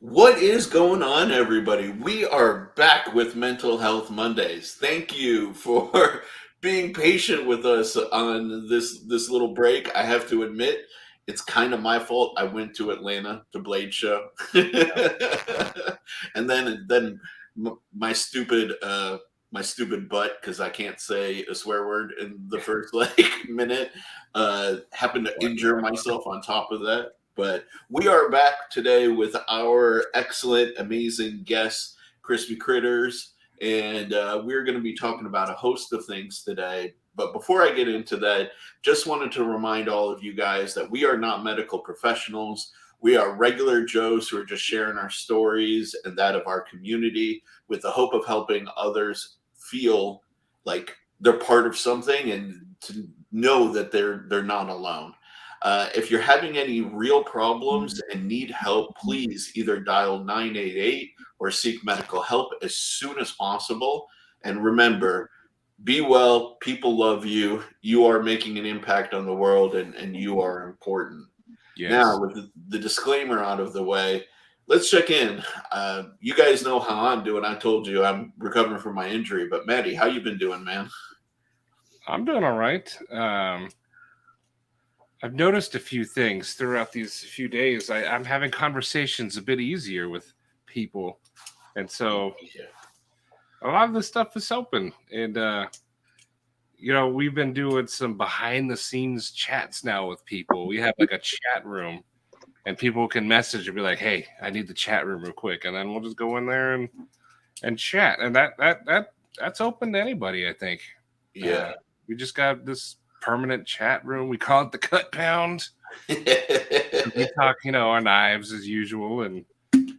What is going on, everybody? We are back with Mental Health Mondays. Thank you for being patient with us on this little break. I have to admit, it's kind of my fault. I went to Atlanta to Blade Show, and then my stupid butt, because I can't say a swear word in the first minute, happened to injure myself on top of that. But we are back today with our excellent, amazing guests, Crispy Critters, and we're going to be talking about a host of things today. But before I get into that, just wanted to remind all of you guys that we are not medical professionals. We are regular Joes who are just sharing our stories and that of our community with the hope of helping others feel like they're part of something and to know that they're not alone. If you're having any real problems and need help, please either dial 988 or seek medical help as soon as possible. And remember, be well, people love you, you are making an impact on the world, and you are important. Now, Yes. with the disclaimer out of the way, let's check in. You guys know how I'm doing. I told you I'm recovering from my injury, but Maddie, how you been doing, man? I'm doing all right. I've noticed a few things throughout these few days. I'm having conversations a bit easier with people. And so Yeah. a lot of this stuff is helping. And, we've been doing some behind the scenes chats now with people. We have like a chat room and people can message and be like, hey, I need the chat room real quick. And then we'll just go in there and chat. And that's open to anybody, I think. Yeah. We just got this permanent chat room. We call it the Cut Pound. We talk, our knives as usual, and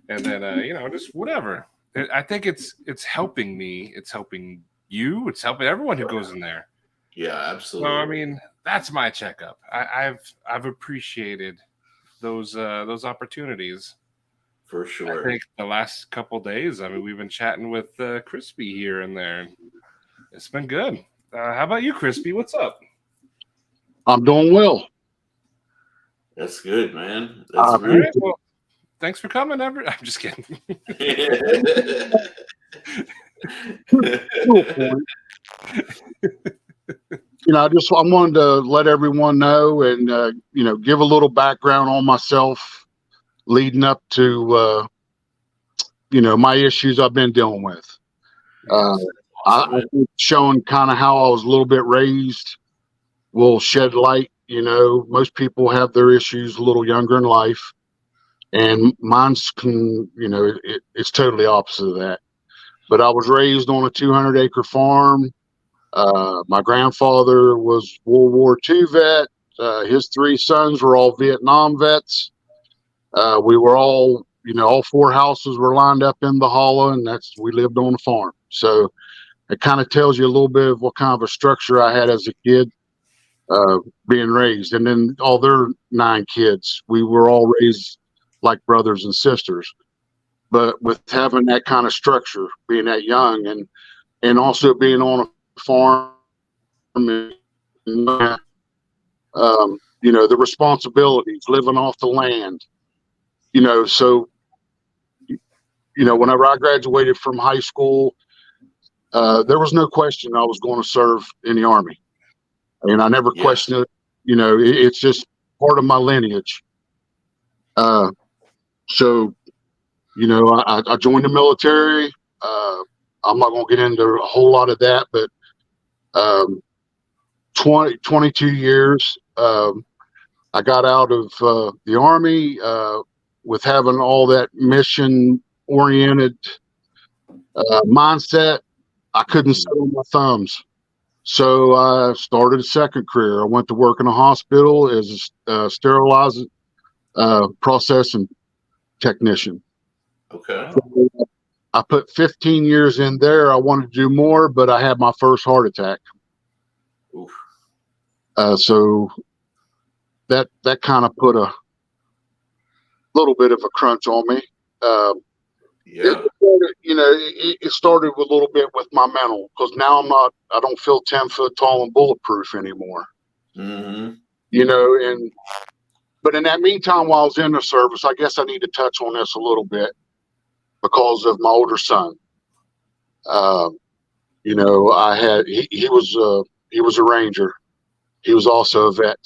then just whatever. I think it's helping me. It's helping you. It's helping everyone who goes in there. Yeah, So I absolutely. mean, that's my checkup. I've appreciated those opportunities. For I sure. think the last couple days. I mean, we've been chatting with Crispy here and there. It's been good. How about you, Crispy? What's up? I'm doing well. That's good, man. I That's All really right. appreciate Well, thanks for coming, I'm just kidding. your point. I wanted to let everyone know and give a little background on myself leading up to my issues I've been dealing with. Uh, Yes. awesome, I man. think showing kind of how I was a little bit raised will shed light. Most people have their issues a little younger in life, and it's totally opposite of that. But I was raised on a 200-acre farm. My grandfather was World War II vet. His three sons were all Vietnam vets. We were all four houses were lined up in the hollow, and we lived on a farm. So it kind of tells you a little bit of what kind of a structure I had as a kid, uh, being raised. And then all their nine kids, we were all raised like brothers and sisters. But with having that kind of structure, being that young, and also being on a farm, and the responsibilities, living off the land. So whenever I graduated from high school, there was no question I was going to serve in the Army, and I never Yeah. questioned it. It's just part of my lineage. Uh, so I joined the military. I'm not going to get into a whole lot of that, but um, 22 years. I got out of the Army with having all that mission oriented mindset. I couldn't sit on my thumbs. So I started a second career. I went to work in a hospital as a sterilizing processing technician. Okay. Oh, I put 15 years in there. I wanted to do more, but I had my first heart attack. Oof. So that kind of put a little bit of a crunch on me. Um, Yeah. it started with a little bit with my mental, because now I don't feel 10 foot tall and bulletproof anymore. Mm-hmm. And But in that meantime, while I was in the service, I guess I need to touch on this a little bit because of my older son. I had he was a Ranger. He was also a vet.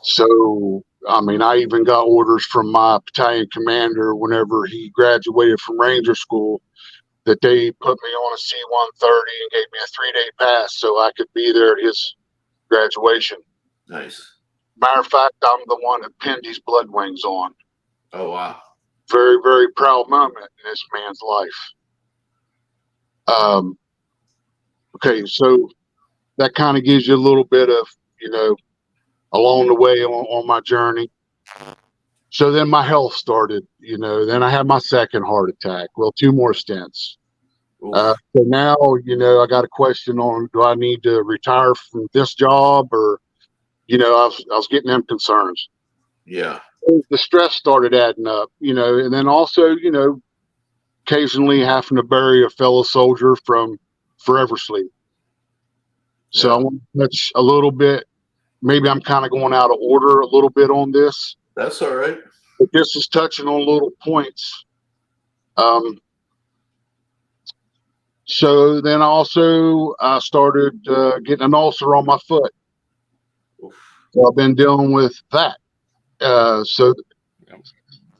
So I mean, I even got orders from my battalion commander whenever he graduated from Ranger school that they put me on a C-130 and gave me a 3-day pass so I could be there at his graduation. Nice. Matter of fact, I'm the one that pinned his blood wings on. Oh, wow. Very, very proud moment in this man's life. Okay, so that kind of gives you a little bit of, along the way on my journey. So then my health started, then I had my second heart attack. Well, 2 more stents. So now, I got a question on, do I need to retire from this job or, I was getting them concerns. Yeah. The stress started adding up, and then also, occasionally having to bury a fellow soldier from forever sleep. So I want to touch a little bit. Maybe I'm kind of going out of order a little bit on this. That's all right. But this is touching on little points. So then also I started getting an ulcer on my foot. So I've been dealing with that. So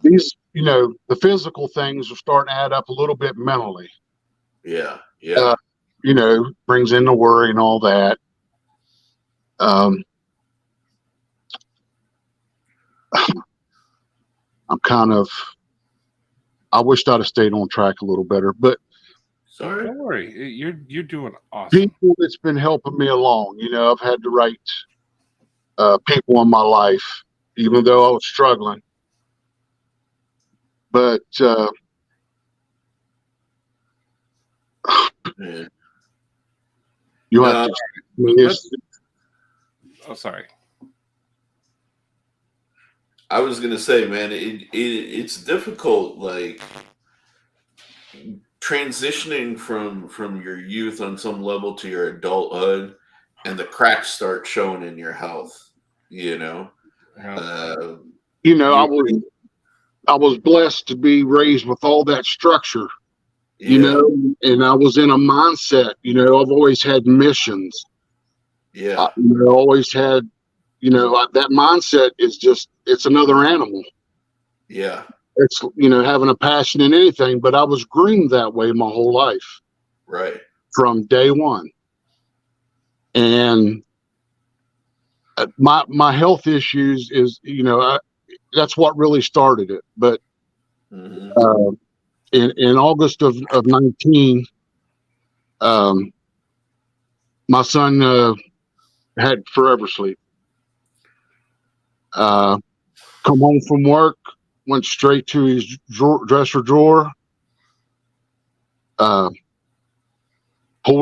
these, the physical things are starting to add up a little bit mentally. Yeah. Yeah. Brings in the worry and all that. I'm kind of, I wished I'd have stayed on track a little better, but sorry. Don't worry. You're doing awesome. People that's been helping me along, I've had the right people in my life, even though I was struggling. But you have to. Oh, sorry. I was gonna say, man, it's difficult, like transitioning from your youth on some level to your adulthood, and the cracks start showing in your health. I was blessed to be raised with all that structure, and I was in a mindset. I've always had missions. Yeah. I always had, that mindset is just, it's another animal. Yeah. It's, having a passion in anything, but I was groomed that way my whole life. Right. From day one. And my health issues is, that's what really started it. But in August of 19, my son had forever sleep. Come home from work, went straight to his dresser drawer, pulled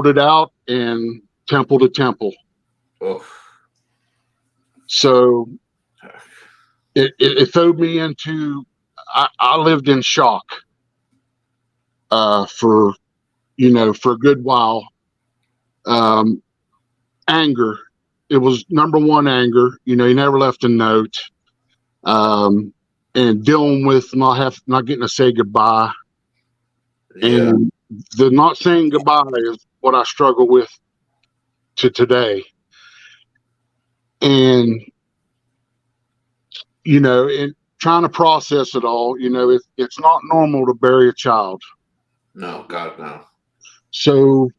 it out, and temple to temple. Oh. So it threw me into, I lived in shock for a good while. Anger. It was number one anger. He never left a note. And dealing with not getting to say goodbye. Yeah. And the not saying goodbye is what I struggle with to today. And in trying to process it all, it's not normal to bury a child. No, God, no. So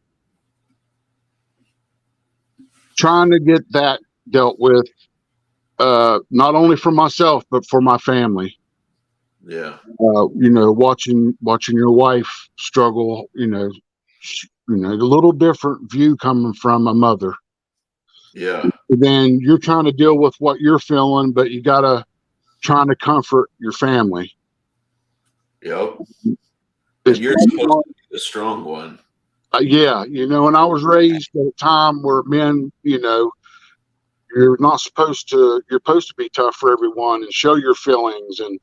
trying to get that dealt with, not only for myself, but for my family. Yeah. Watching your wife struggle, a little different view coming from a mother. Yeah. Then you're trying to deal with what you're feeling, but you gotta trying to comfort your family. Yep. And you're supposed to be the strong one. Yeah, and I was raised at a time where men, you're supposed to be tough for everyone and show your feelings and,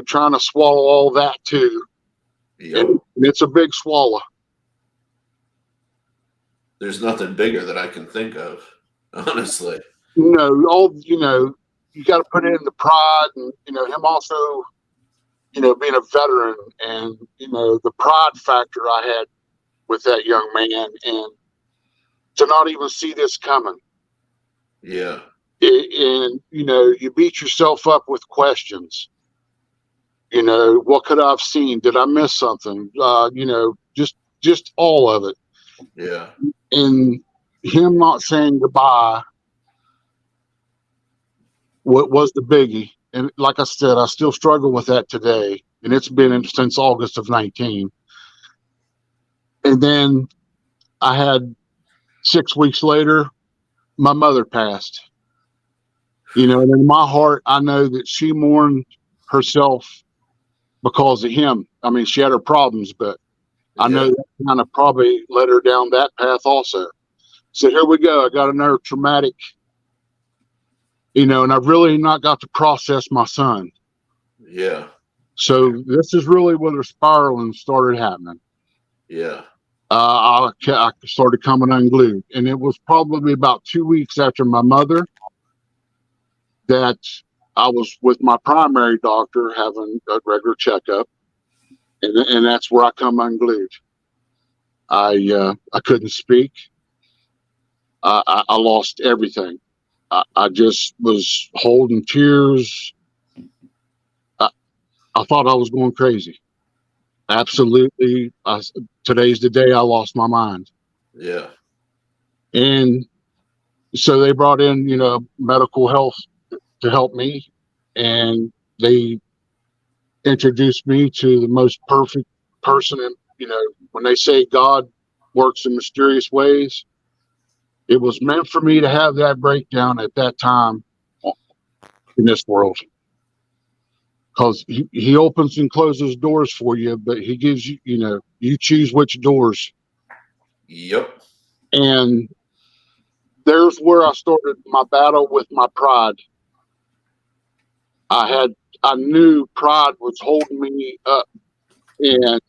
trying to swallow all that too. Yep. And it's a big swallow. There's nothing bigger that I can think of, honestly. you got to put in the pride, and him also, being a veteran, and the pride factor I had with that young man, and to not even see this coming. Yeah. And you beat yourself up with questions. What could I have seen? Did I miss something? Just all of it. Yeah. And him not saying goodbye, what was the biggie? And like I said, I still struggle with that today. And it's been since August of 19. And then I had 6 weeks later, my mother passed. And in my heart, I know that she mourned herself because of him. I mean, she had her problems, but I know that kind of probably led her down that path also. So here we go. I got another traumatic, and I've really not got to process my son. Yeah. So this is really where the spiraling started happening. Yeah. I started coming unglued, and it was probably about 2 weeks after my mother that I was with my primary doctor having a regular checkup, and that's where I come unglued. I couldn't speak. I lost everything. I just was holding tears. I thought I was going crazy. Absolutely. Today's the day I lost my mind. Yeah. And so they brought in, medical health to help me. And they introduced me to the most perfect person. And, when they say God works in mysterious ways, it was meant for me to have that breakdown at that time in this world. Because he opens and closes doors for you, but he gives you, you choose which doors. Yep. And there's where I started my battle with my pride. I knew pride was holding me up, and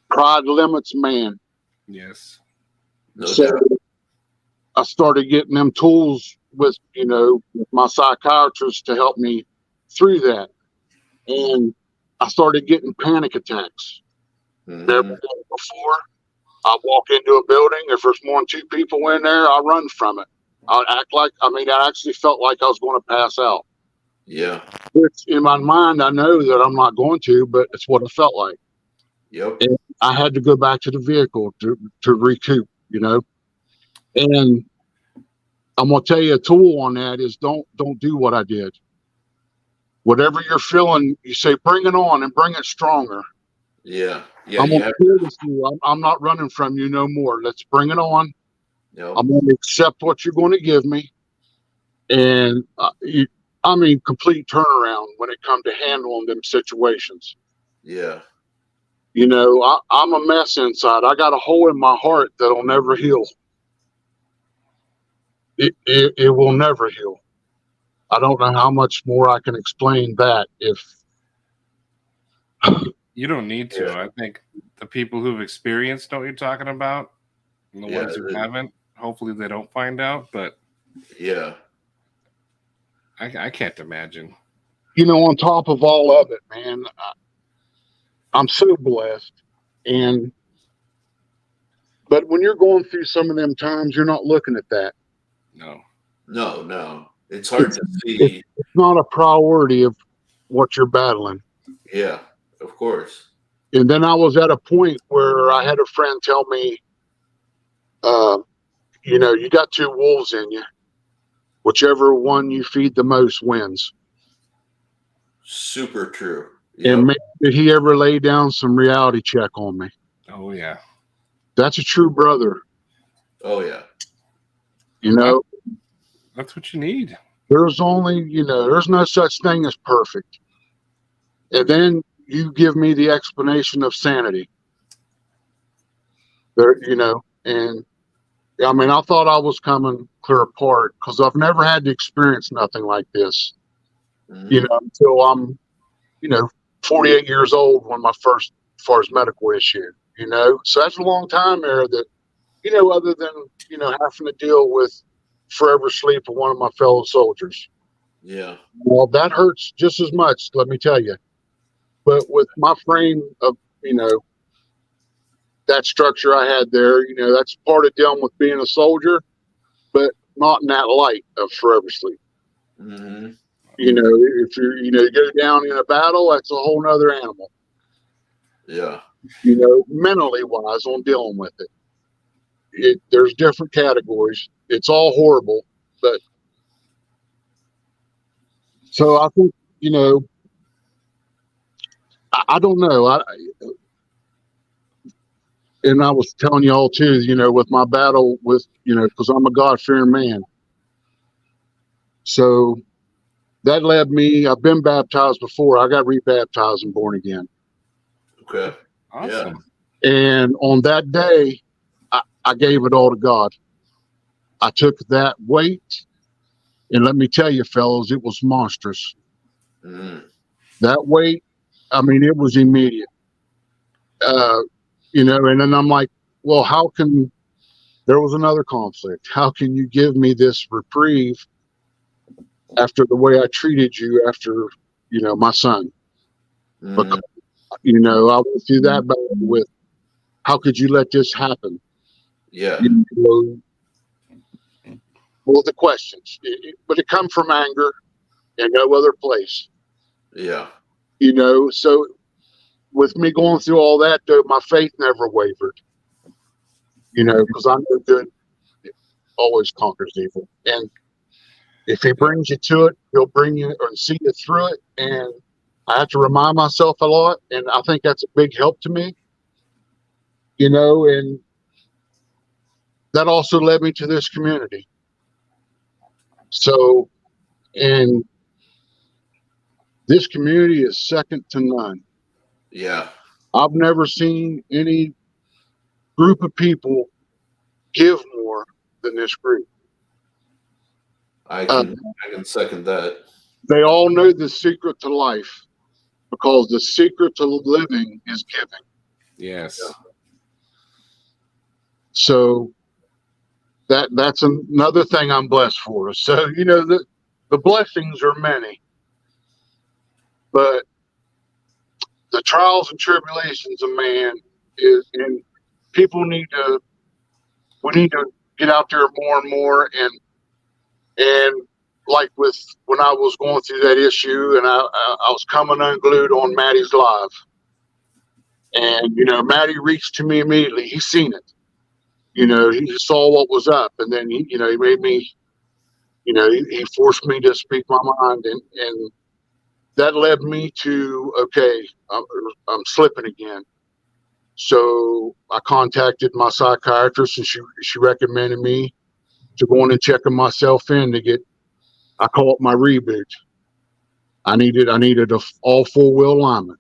pride limits man. Yes. No So doubt. I started getting them tools with my psychiatrist to help me through that. And I started getting panic attacks. Never done it before. I walk into a building. If there's more than 2 people in there, I run from it. I actually felt like I was going to pass out. Yeah. Which in my mind, I know that I'm not going to, but it's what it felt like. Yep. And I had to go back to the vehicle to recoup, And I'm going to tell you a tool on that is don't do what I did. Whatever you're feeling, you say, bring it on and bring it stronger. Yeah. Yeah. I'm going to share with you. I'm not running from you no more. Let's bring it on. Yep. I'm going to accept what you're going to give me. And complete turnaround when it comes to handling them situations. Yeah. I'm a mess inside. I got a hole in my heart that'll never heal. It will never heal. I don't know how much more I can explain that if you don't need to. I think the people who've experienced know what you're talking about, and the ones who haven't, hopefully they don't find out. But yeah, I can't imagine. On top of all of it, man, I'm so blessed. But when you're going through some of them times, you're not looking at that. No. It's hard to see. It's not a priority of what you're battling. Yeah, of course. And then I was at a point where I had a friend tell me, you got 2 wolves in you. Whichever one you feed the most wins. Super true. Yep. And did he ever lay down some reality check on me? Oh, yeah. That's a true brother. Oh, yeah. That's what you need. There's only, there's no such thing as perfect. And then you give me the explanation of sanity. There, and I thought I was coming clear apart because I've never had to experience nothing like this, until I'm, 48 years old when my first, as far as medical issue, so that's a long time there that, other than, having to deal with forever sleep of one of my fellow soldiers. Yeah. Well, that hurts just as much, let me tell you. But with my frame of, that structure I had there, that's part of dealing with being a soldier, but not in that light of forever sleep. Mm-hmm. If you go down in a battle, that's a whole nother animal. Yeah. Mentally wise on dealing with it. There's different categories. It's all horrible, but so I think, I don't know. And I was telling y'all too, with my battle with, because I'm a God-fearing man. So that led me, I've been baptized before. I got rebaptized and born again. Okay. Awesome. Yeah. And on that day, I gave it all to God. I took that weight, and let me tell you, fellows, it was monstrous. Mm. That weight, I mean, it was immediate. And then I'm like, well, there was another conflict. How can you give me this reprieve after the way I treated you after, my son? Because, I went through that battle with, how could you let this happen? Yeah. Well, the questions, but it come from anger and no other place. Yeah. So with me going through all that, though, my faith never wavered, because I know good always conquers evil. And if he brings you to it, he'll bring you and see you through it. And I have to remind myself a lot. And I think that's a big help to me, and that also led me to this community. So, and this community is second to none. Yeah. I've never seen any group of people give more than this group. I can second that. They all know the secret to life, because the secret to living is giving. Yes. Yeah. So that's another thing I'm blessed for. So the blessings are many, but the trials and tribulations of man and people we need to get out there more and more, and like with when I was going through that issue, and I was coming unglued on Maddie's live, and Maddie reached to me immediately. He seen it. He saw what was up, and then he made me, he forced me to speak my mind, and that led me to, okay, I'm slipping again. So I contacted my psychiatrist, and she recommended me to go in and checking myself in to get, I call it my reboot. I needed a all full wheel alignment.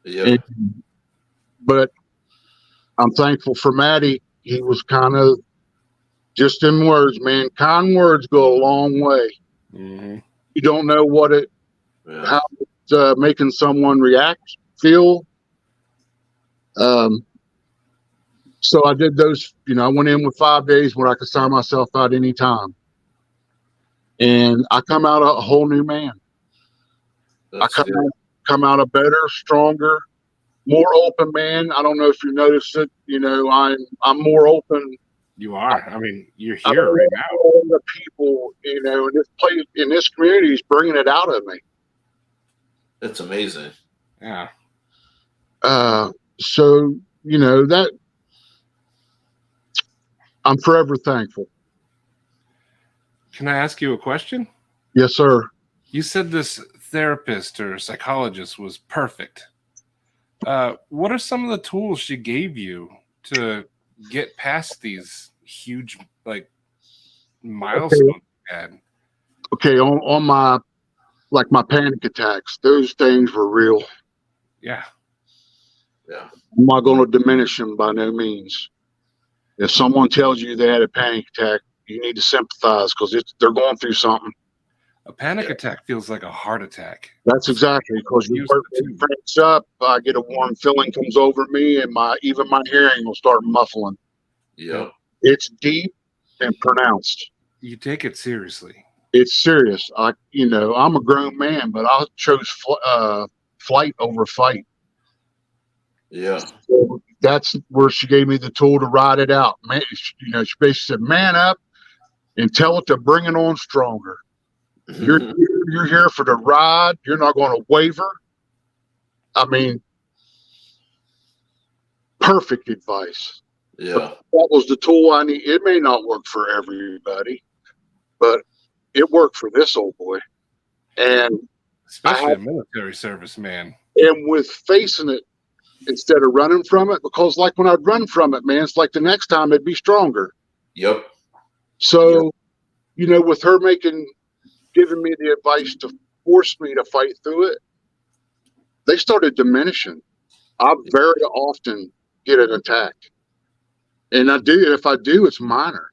Yeah. But I'm thankful for Maddie. He was kind of just in words, man. Kind words go a long way. Mm-hmm. You don't know how it's making someone react, feel. So I did those. I went in with 5 days where I could sign myself out anytime, and I come out a whole new man. That's I come out a better, stronger, more open man. I don't know if you noticed it. I'm more open. You are. I mean, you're here right now. All the people, in this place, in this community, is bringing it out of me. That's amazing. Yeah. So that I'm forever thankful. Can I ask you a question? Yes, sir. You said this therapist or psychologist was perfect. What are some of the tools she gave you to get past these huge milestones you had? Okay, on my panic attacks, those things were real. Yeah. Yeah. I'm not going to diminish them by no means. If someone tells you they had a panic attack, you need to sympathize, because they're going through something. A panic attack feels like a heart attack. That's exactly, because your heart rate cranks up. I get a warm feeling comes over me, and even my hearing will start muffling. Yeah. It's deep and pronounced. You take it seriously. It's serious. I'm a grown man, but I chose flight over fight. Yeah. So that's where she gave me the tool to ride it out. Man, she basically said, "Man up and tell it to bring it on stronger. You're here for the ride. You're not going to waver." I mean, perfect advice. Yeah. That was the tool I need. It may not work for everybody, but it worked for this old boy. And Especially a military service man. And with facing it instead of running from it, because like when I'd run from it, man, it's like the next time it'd be stronger. Yep. So, with her giving me the advice to force me to fight through it, they started diminishing. I very often get an attack. And if I do, it's minor.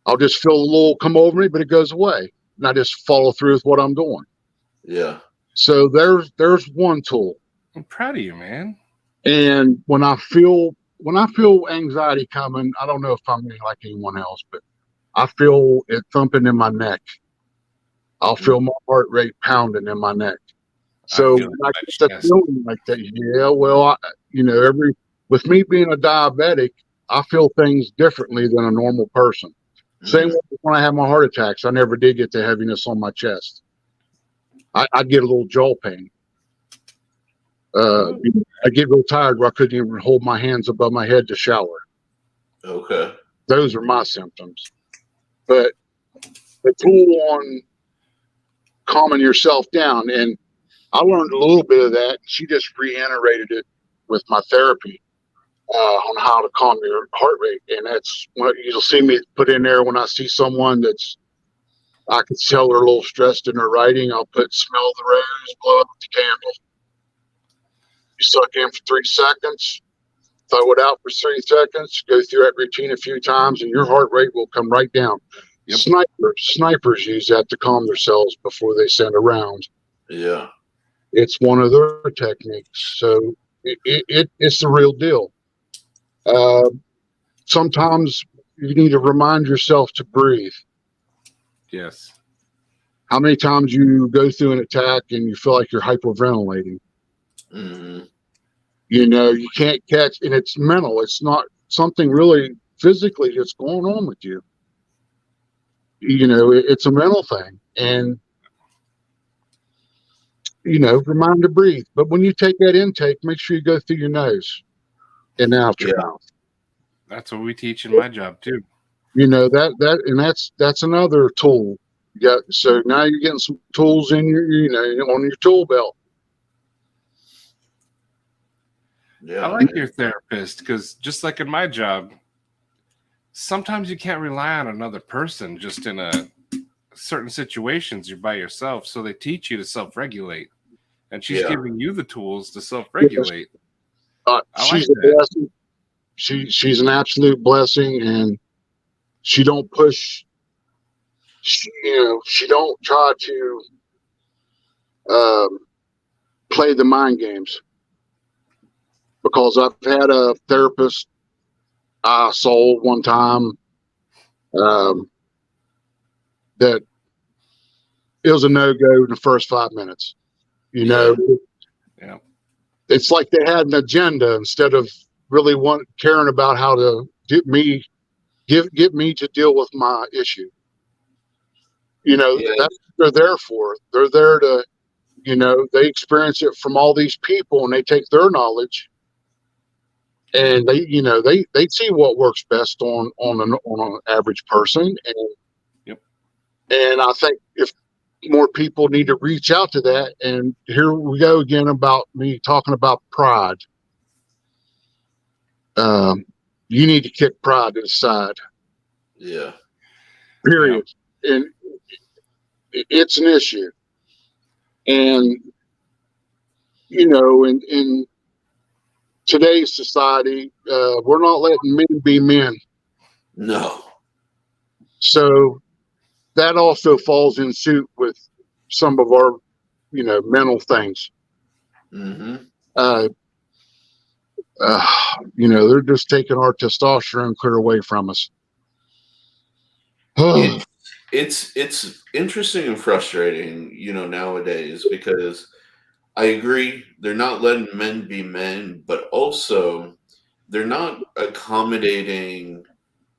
I'll just feel a little come over me, but it goes away. And I just follow through with what I'm doing. Yeah. So there's one tool. I'm proud of you, man. And when I feel anxiety coming, I don't know if I'm like anyone else, but I feel it thumping in my neck. I'll feel my heart rate pounding in my neck. So when I get that feeling like that, yeah, well, with me being a diabetic, I feel things differently than a normal person. Same way when I have my heart attacks, I never did get the heaviness on my chest. I get a little jaw pain. I get real tired where I couldn't even hold my hands above my head to shower. Okay. Those are my symptoms. But the tool on calming yourself down, and I learned a little bit of that. She just reiterated it with my therapy on how to calm your heart rate. And that's what you'll see me put in there when I see someone I can tell they're a little stressed in their writing. I'll put smell the rose, blow up the candle. You suck in for 3 seconds, throw it out for 3 seconds, go through that routine a few times, and your heart rate will come right down. Yep. Snipers use that to calm themselves before they send a round. Yeah. It's one of their techniques. So it's the real deal. Sometimes you need to remind yourself to breathe. Yes. How many times you go through an attack and you feel like you're hyperventilating? Mm-hmm. You can't catch, and it's mental. It's not something really physically that's going on with you. It's a mental thing. And, remind to breathe. But when you take that intake, make sure you go through your nose and out your mouth. That's what we teach in my job too. That's another tool. So now you're getting some tools in on your tool belt. Yeah, I like your therapist because just like in my job, sometimes you can't rely on another person just in certain situations. You're by yourself. So they teach you to self-regulate. And she's giving you the tools to self-regulate. She's a blessing. She's an absolute blessing, and she don't push. She don't try to play the mind games. Because I've had a therapist I saw one time that it was a no-go in the first 5 minutes. It's like they had an agenda instead of really caring about how to get me to deal with my issue. That's what they're there for. They're there to, they experience it from all these people, and they take their knowledge and they see what works best on an average person. And I think if more people need to reach out to that, and here we go again about me talking about pride. You need to kick pride to the side. Yeah. Period. Yeah. And it's an issue. And in today's society, we're not letting men be men. No. So that also falls in suit with some of our, mental things. Mm-hmm. They're just taking our testosterone clear away from us. It's it's interesting and frustrating, nowadays, because I agree they're not letting men be men, but also they're not accommodating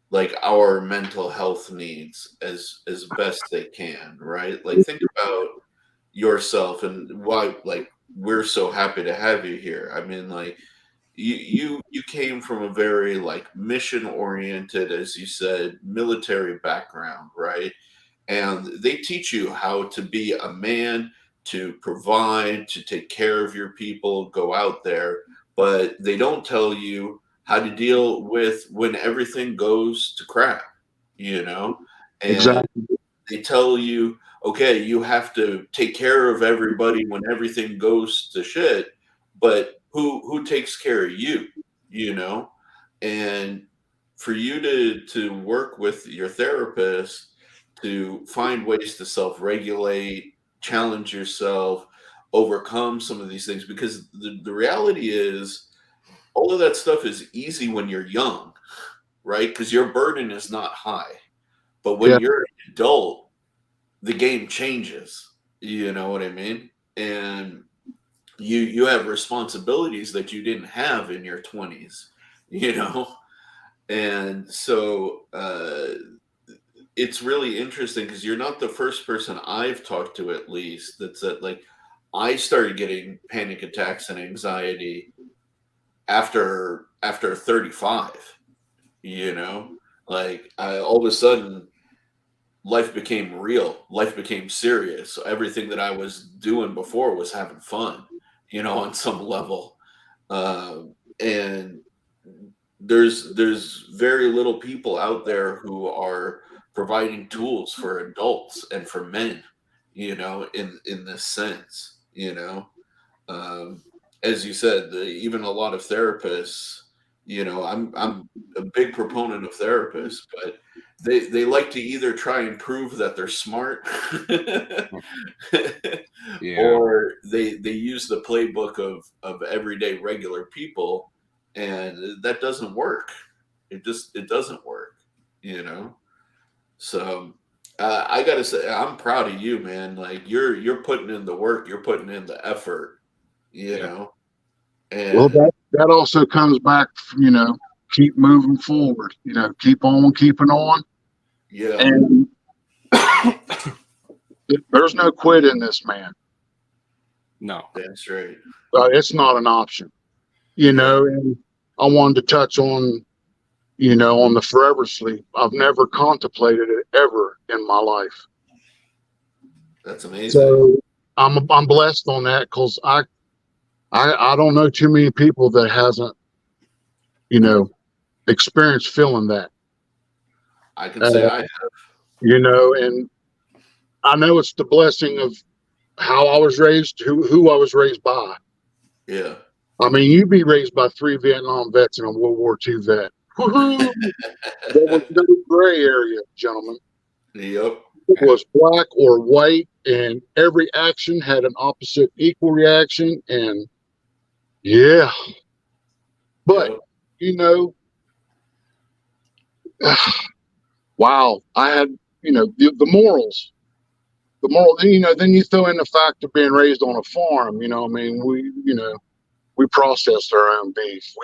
like our mental health needs as best they can, right? Like think about yourself and why like we're so happy to have you here. I mean, like you came from a very like mission oriented, as you said, military background, right? And they teach you how to be a man, to provide, to take care of your people, go out there, but they don't tell you how to deal with when everything goes to crap, you know? And Exactly. they tell you, okay, you have to take care of everybody when everything goes to shit, but who takes care of you, you know? And for you to work with your therapist to find ways to self-regulate, challenge yourself, overcome some of these things, because the reality is all of that stuff is easy when you're young, right? Because your burden is not high. But when Yeah. you're an adult, the game changes. You know what I mean? And you have responsibilities that you didn't have in your 20s, you know? And so it's really interesting because you're not the first person I've talked to, at least, that said, like, I started getting panic attacks and anxiety after 35, you know? Like, all of a sudden, life became real. Life became serious. So everything that I was doing before was having fun, on some level. And there's very little people out there who are providing tools for adults and for men, in this sense, um, as you said, even a lot of therapists, I'm a big proponent of therapists, but they like to either try and prove that they're smart, Yeah. or they use the playbook of everyday regular people, and that doesn't work. It doesn't work, you know. So I gotta say, I'm proud of you, man. Like you're putting in the work, you're putting in the effort, you Yeah. know, Well, and that also comes back, keep moving forward, keep on keeping on. yeah, And there's no quit in this, man. No. that's right. It's not an option, Yeah, and I wanted to touch on, on the forever sleep. I've never contemplated it ever in my life. that's amazing. So I'm blessed on that because I don't know too many people that hasn't, you know, experienced feeling that. I can say Uh, I have. and I know it's the blessing of how I was raised, who I was raised by. Yeah. I mean, you be raised by 3 Vietnam vets and a World War II vet. Woo-hoo! There was no gray area, gentlemen. Yep. It was black or white, and every action had an opposite equal reaction. And yeah, but Yep. you know, wow, I had the morals, the moral. Then you throw in the fact of being raised on a farm. I mean, we processed our own beef.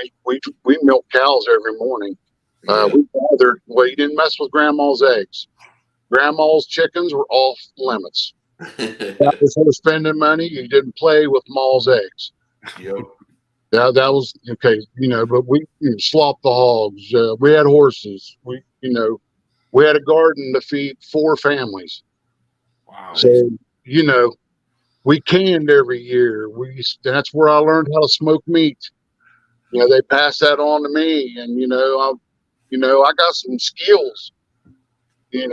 We milk cows every morning. Yeah. We gathered. Well, you didn't mess with grandma's eggs. Grandma's chickens were off limits. That was her spending money. You didn't play with Ma's eggs. Yep. That was okay, but we slopped the hogs. We had horses. We had a garden to feed 4 families. Wow. So, you know, we canned every year. That's where I learned how to smoke meat. They passed that on to me, and I got some skills. And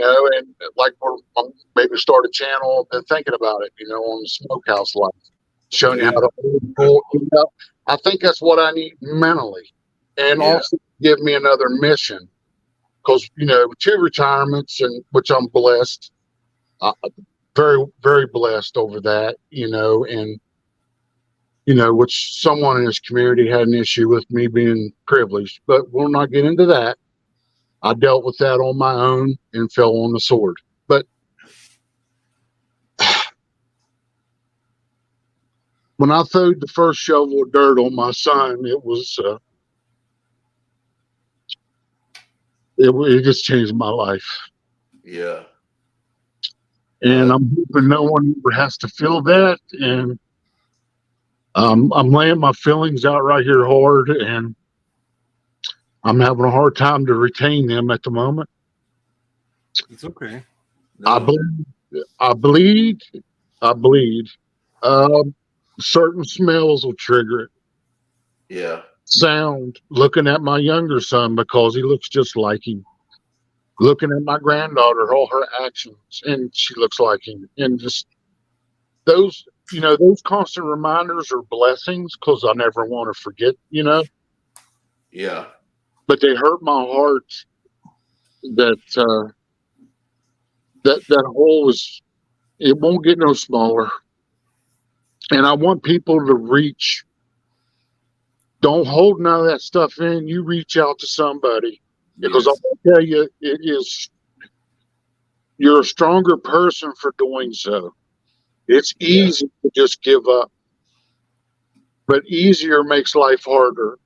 like maybe start a channel and thinking about it. On the smokehouse life, showing you how Yeah. to pull. I think that's what I need mentally, and Yeah. also give me another mission. Because 2 retirements, and which I'm blessed, very very blessed over that. And which someone in this community had an issue with me being privileged, but we'll not get into that. I dealt with that on my own and fell on the sword. But when I throwed the first shovel of dirt on my son, it just changed my life. Yeah. And I'm hoping no one ever has to feel that. And I'm laying my feelings out right here hard, and I'm having a hard time to retain them at the moment. It's okay. No. I bleed. I bleed. Certain smells will trigger it. Yeah. Sound, looking at my younger son because he looks just like him. Looking at my granddaughter, all her actions, and she looks like him. And just those, those constant reminders are blessings because I never want to forget, Yeah. but they hurt my heart that that hole it won't get no smaller. And I want people to reach. Don't hold none of that stuff in. You reach out to somebody because Yes. I'll tell you, you're a stronger person for doing so. It's easy to just give up, but easier makes life harder.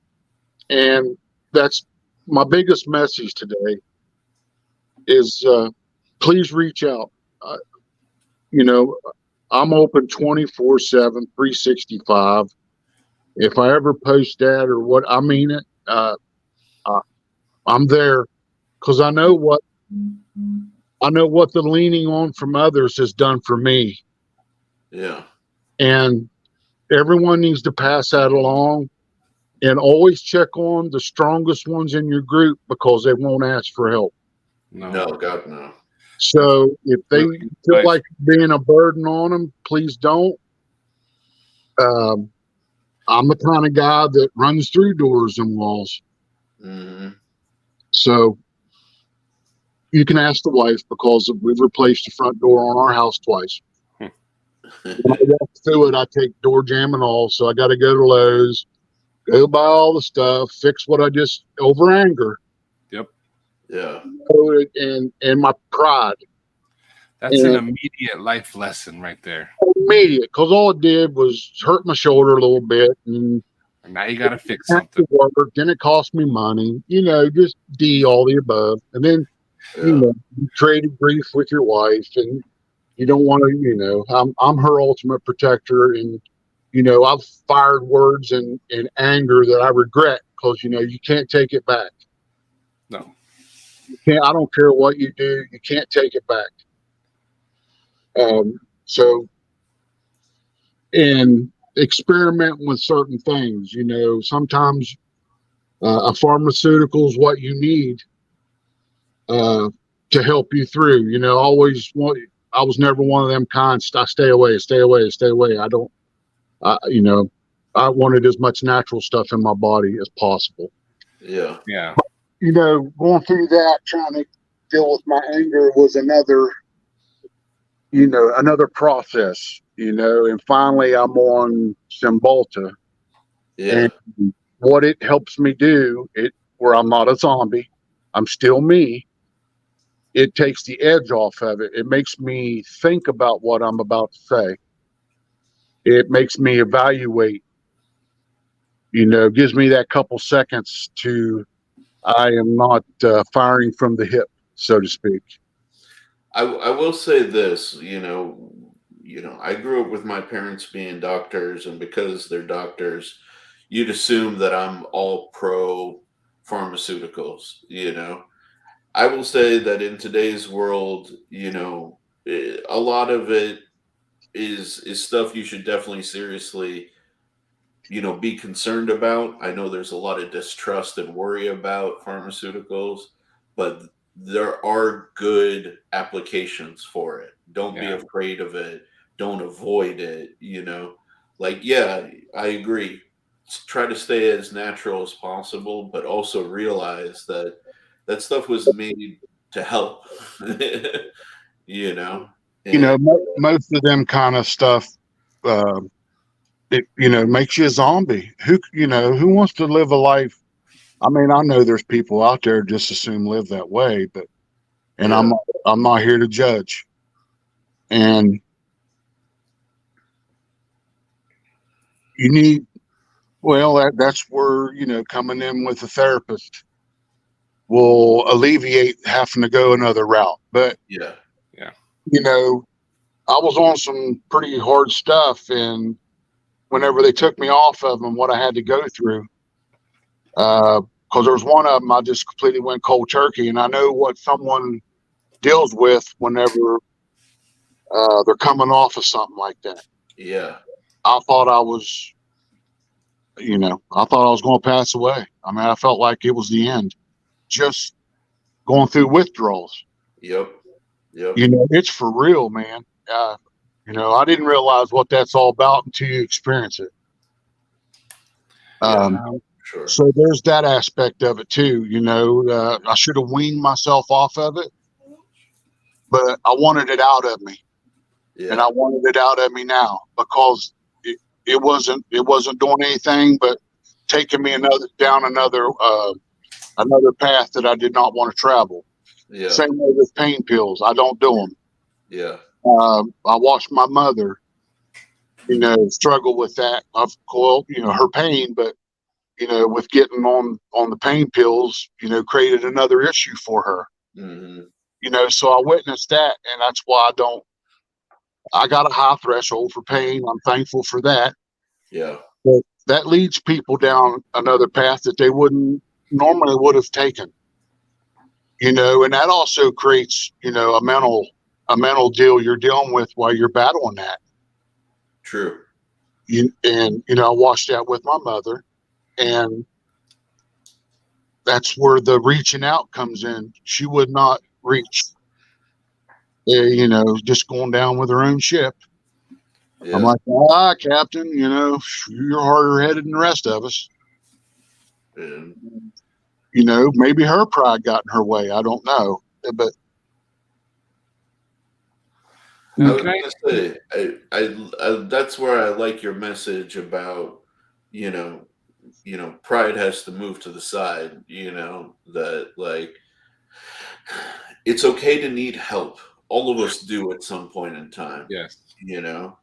And that's my biggest message today is please reach out. Uh, you know, I'm open 24/7, 365. If I ever post that or what, I mean it. I'm there because I know what the leaning on from others has done for me. Yeah. And everyone needs to pass that along, and always check on the strongest ones in your group because they won't ask for help. No, God, no. So if they Really feel nice. like being a burden on them, please don't. I'm the kind of guy that runs through doors and walls. Mm-hmm. So you can ask the wife because we've replaced the front door on our house twice. When I walk through it, I take door jam and all. So I got to go to Lowe's, go buy all the stuff, fix what I just over anger. Yep. Yeah. And my pride. That's an immediate life lesson right there. Immediate, because all it did was hurt my shoulder a little bit, and Now you got to fix something. work. Then it cost me money. Just all the above, and then you traded grief with your wife, and you don't want to. I'm her ultimate protector, and I've fired words in anger that I regret because you can't take it back. No. You can't. I don't care what you do, you can't take it back. So, and experiment with certain things. Sometimes a pharmaceutical is what you need to help you through. I was never one of them kinds. I stay away, stay away, stay away. I don't. I wanted as much natural stuff in my body as possible. Yeah. Yeah. Going through that, trying to deal with my anger was another process, and finally I'm on Cymbalta. Yeah. And what it helps me do, where I'm not a zombie, I'm still me. It takes the edge off of it. It makes me think about what I'm about to say. It makes me evaluate, gives me that couple seconds I am not firing from the hip, so to speak. I will say this, I grew up with my parents being doctors, and because they're doctors, you'd assume that I'm all pro pharmaceuticals. I will say that in today's world, a lot of it is stuff you should definitely seriously, be concerned about. I know there's a lot of distrust and worry about pharmaceuticals, but there are good applications for it. Don't be afraid of it. Don't avoid it. Like, yeah, I agree. Try to stay as natural as possible, but also realize that that stuff was made to help. you know, and Most of them kind of stuff, it makes you a zombie. Who wants to live a life? I mean, I know there's people out there just assume live that way, and yeah, I'm not here to judge. And You need, well, that's where, coming in with a therapist will alleviate having to go another route. But, Yeah. you know, I was on some pretty hard stuff, and whenever they took me off of them, what I had to go through, because there was one of them I just completely went cold turkey, and I know what someone deals with whenever they're coming off of something like that. Yeah. I thought I was, I thought I was going to pass away. I mean, I felt like it was the end, just going through withdrawals. Yep. It's for real, man. I didn't realize what that's all about until you experience it. Yeah. Sure. So there's that aspect of it too. I should have weaned myself off of it, but I wanted it out of me, and I Yeah. wanted it out of me now because it wasn't doing anything but taking me another path that I did not want to travel. Yeah. Same way with pain pills. I don't do them. Yeah. I watched my mother, struggle with that. Of course, her pain, but with getting on the pain pills, created another issue for her. Mm-hmm. So I witnessed that, and that's why I got a high threshold for pain. I'm thankful for that. Yeah. But that leads people down another path that they wouldn't normally would have taken. And that also creates, a mental deal you're dealing with while you're battling that. True. I watched that with my mother, and that's where the reaching out comes in. She would not reach, just going down with her own ship. Yeah. I'm like, Captain, you're harder headed than the rest of us. And Maybe her pride got in her way. I don't know, but I was gonna say, that's where I like your message about, you know, pride has to move to the side. That like it's okay to need help. All of us do at some point in time. Yes. You know,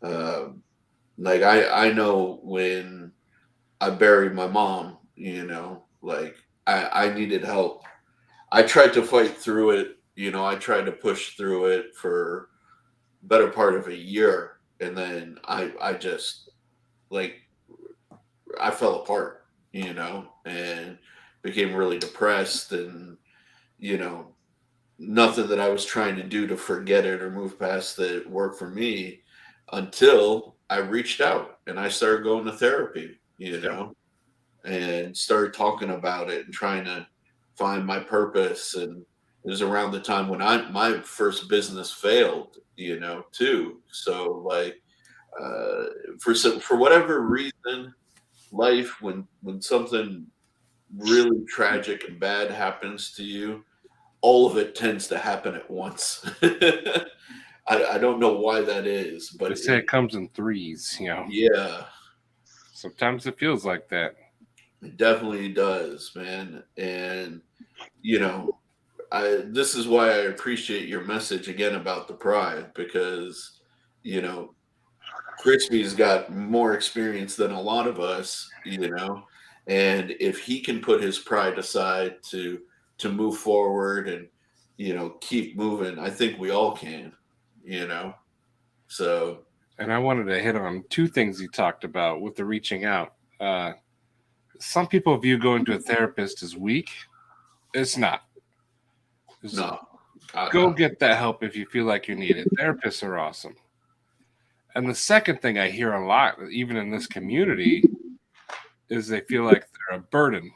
um, like I know when I buried my mom. Like I needed help. I tried to fight through it. I tried to push through it for better part of a year, and then I just like I fell apart, and became really depressed, and you know nothing that I was trying to do to forget it or move past it worked for me until I reached out and I started going to therapy, and started talking about it and trying to find my purpose. And it was around the time when my first business failed, too. So like for whatever reason, life when something really tragic and bad happens to you, all of it tends to happen at once. I don't know why that is, but They say it comes in threes, yeah, Sometimes it feels like that. it definitely does, man. And you know, this is why I appreciate your message again about the pride, because you know Crispy's got more experience than a lot of us, and if he can put his pride aside to move forward and keep moving, I think we all can, you know. So And I wanted to hit on two things you talked about with the reaching out. Some people view going to a therapist as weak. It's not. no, Go get that help if you feel like you need it. Therapists are awesome. And the second thing I hear a lot, even in this community, is they feel like they're a burden.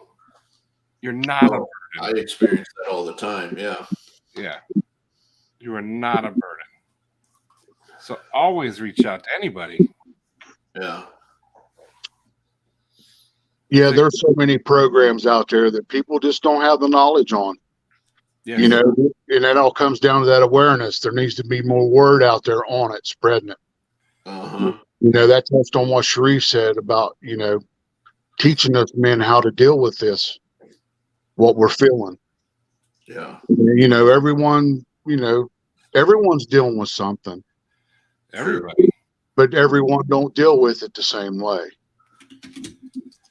You're not a burden. I experience that all the time. Yeah. Yeah. You are not a burden. So always reach out to anybody. Yeah. Yeah, there's so many programs out there that people just don't have the knowledge on. Yes. And it all comes down to that awareness. There needs to be more word out there on it, spreading it. Uh-huh. That touched on what Sharif said about, teaching us men how to deal with this, what we're feeling. Yeah. Everyone's dealing with something. Everybody. but everyone don't deal with it the same way.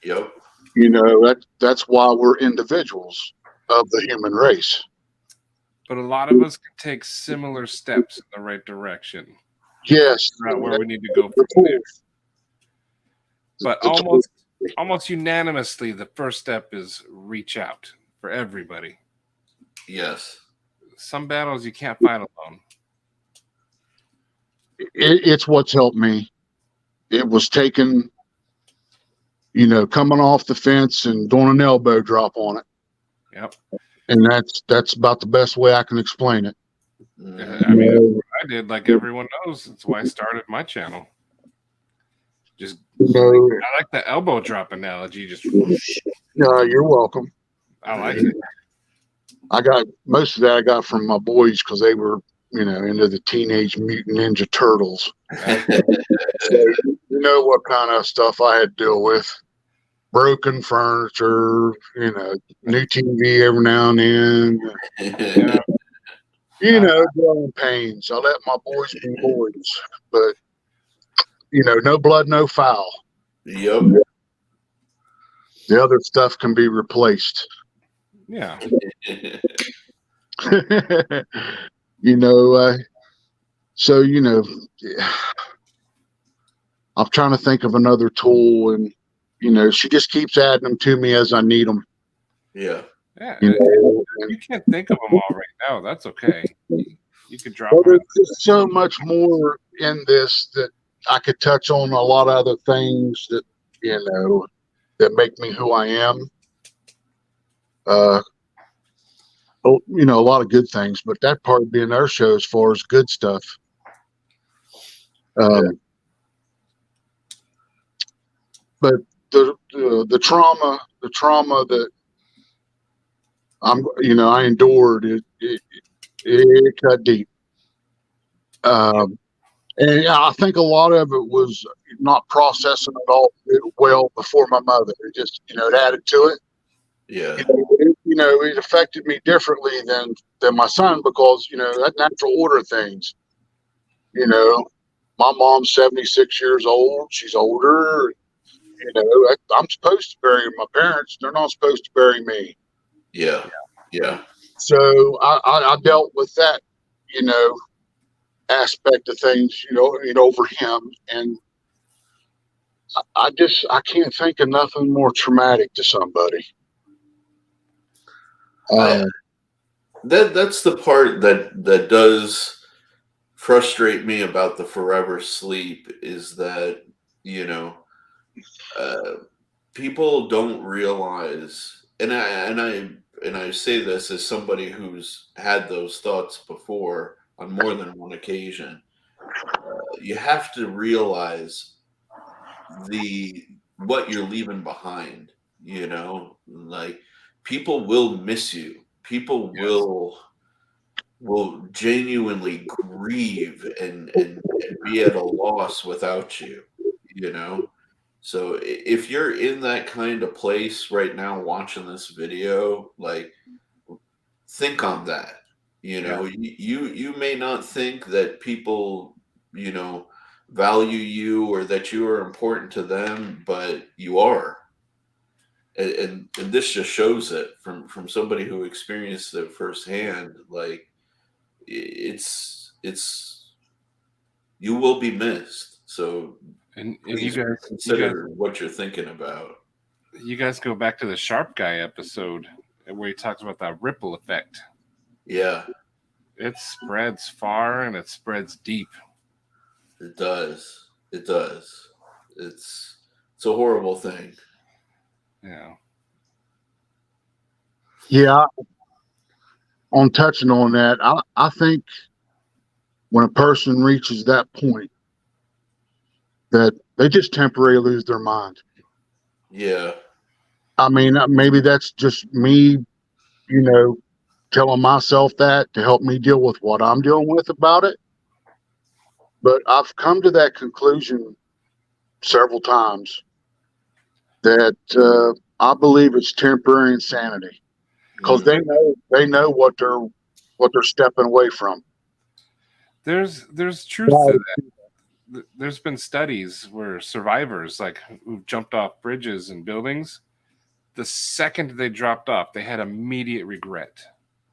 Yep. You know, that's why we're individuals of the human race. But a lot of us can take similar steps in the right direction. Yes. Figure out where we need to go from there. But almost unanimously, the first step is reach out for everybody. Yes. Some battles you can't fight alone. It's what's helped me. It was taking, you know, coming off the fence and doing an elbow drop on it. Yep. And that's about the best way I can explain it. I mean, that's what I did. Like everyone knows, that's why I started my channel. Just, I like the elbow drop analogy. Just, you're welcome. I like it. I got most of that I got from my boys because they were, you know, into the Teenage Mutant Ninja Turtles. So you know what kind of stuff I had to deal with. Broken furniture, you know, new TV every now and then. Yeah. You know, growing pains. I let my boys be boys, but you know, no blood, no foul. Yep. The other stuff can be replaced. Yeah. You know, so you know, I'm trying to think of another tool, and you know, she just keeps adding them to me as I need them. Yeah. Yeah. You know, You can't think of them all right now. That's okay. You could drop well, them. there's just so much more in this that I could touch on a lot of other things that, you know, that make me who I am. You know, a lot of good things, but that part would be in our show as far as good stuff. But the trauma that I endured, it cut deep. And I think a lot of it was not processing it all well before my mother. It just, you know, it added to it. Yeah. You know, it affected me differently than my son because, you know, that natural order things. You know, my mom's 76 years old. She's older. You know, I'm supposed to bury my parents. They're not supposed to bury me. Yeah. Yeah. So I dealt with that, you know, aspect of things, you know, over him. And I can't think of nothing more traumatic to somebody. That's the part that does frustrate me about the forever sleep is that, you know, people don't realize, and I say this as somebody who's had those thoughts before on more than one occasion. You have to realize what you're leaving behind. You know, like people will miss you. People will genuinely grieve and be at a loss without you. You know, so if you're in that kind of place right now watching this video, like think on that. You know, you may not think that people, you know, value you or that you are important to them, but you are. And this just shows it from somebody who experienced it firsthand. Like it's you will be missed. So And please consider what you're thinking about. You guys go back to the Sharp Guy episode where he talks about that ripple effect. Yeah. It spreads far and it spreads deep. It does. It does. It's a horrible thing. Yeah. Yeah. On touching on that, I think when a person reaches that point that they just temporarily lose their mind. Yeah. I mean, maybe that's just me, you know, telling myself that to help me deal with what I'm dealing with about it. But I've come to that conclusion several times that I believe it's temporary insanity because they know what they're stepping away from. There's truth to that. there's been studies where survivors, like who jumped off bridges and buildings, the second they dropped off, they had immediate regret.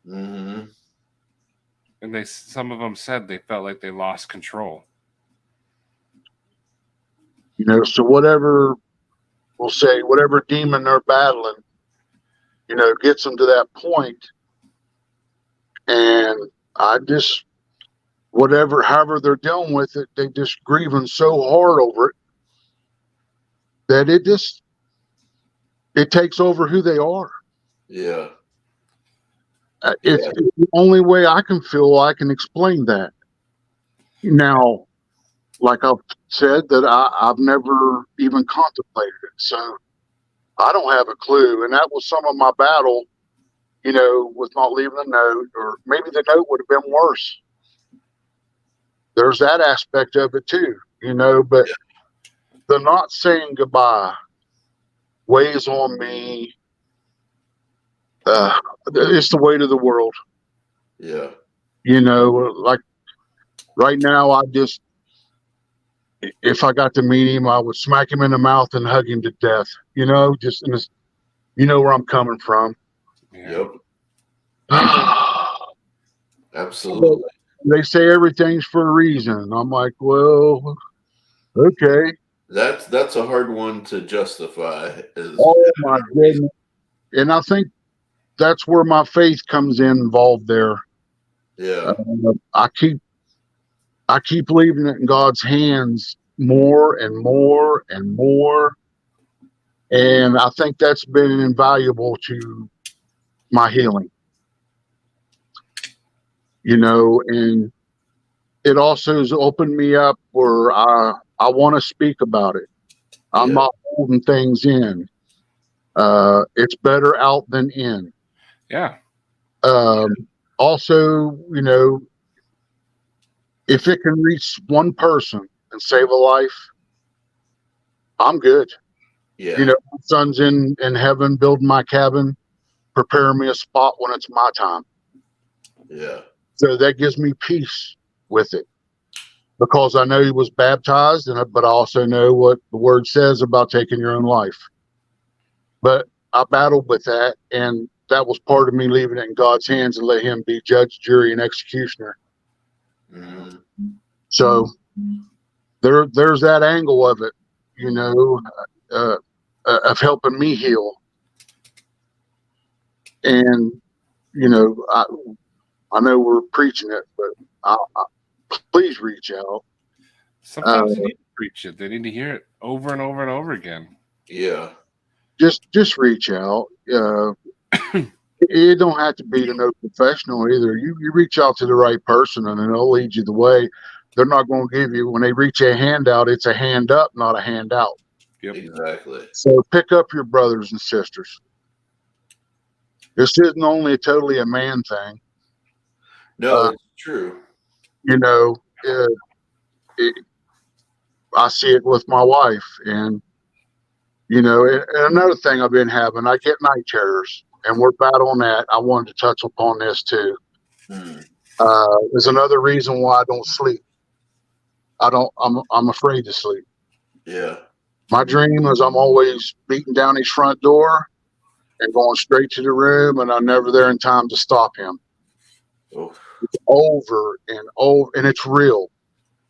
Mm-hmm. And some of them said they felt like they lost control. So whatever we'll say, whatever demon they're battling, gets them to that point. And I just, however they're dealing with it, they just grieving so hard over it that it takes over who they are. Yeah. It's the only way I can explain that. Now, like I've said, that I've never even contemplated it. So I don't have a clue. And that was some of my battle, with not leaving a note, or maybe the note would have been worse. There's that aspect of it too, but the not saying goodbye weighs on me. It's the weight of the world. Yeah. Like right now, if I got to meet him, I would smack him in the mouth and hug him to death. Just in this, where I'm coming from. Yeah. Yep. Absolutely. They say everything's for a reason. I'm like, well, okay. That's a hard one to justify. Oh my goodness. And I think that's where my faith comes involved there. Yeah. I keep leaving it in God's hands more and more and more. And I think that's been invaluable to my healing. And it also has opened me up where I want to speak about it. I'm not holding things in. It's better out than in. Yeah. Also, if it can reach one person and save a life, I'm good. Yeah. My son's in heaven building my cabin, preparing me a spot when it's my time. Yeah. So that gives me peace with it, because I know he was baptized, but I also know what the word says about taking your own life. But I battled with that, and that was part of me leaving it in God's hands and let him be judge, jury, and executioner. Mm-hmm. So there's that angle of it, of helping me heal. And, I know we're preaching it, but please reach out. Sometimes they need to preach it. They need to hear it over and over and over again. Yeah. Just reach out. It don't have to be to no professional either. You reach out to the right person, and they'll lead you the way. They're not going to give you, when they reach a hand out, it's a hand up, not a handout. Yep. Exactly. So pick up your brothers and sisters. This isn't only totally a man thing. No, it's true. I see it with my wife, and and another thing I've been having, I get night terrors, and we're battling that. I wanted to touch upon this too. There's another reason why I don't sleep. I'm afraid to sleep. Yeah. My dream is I'm always beating down his front door and going straight to the room, and I'm never there in time to stop him. Oh. It's over and over, and it's real.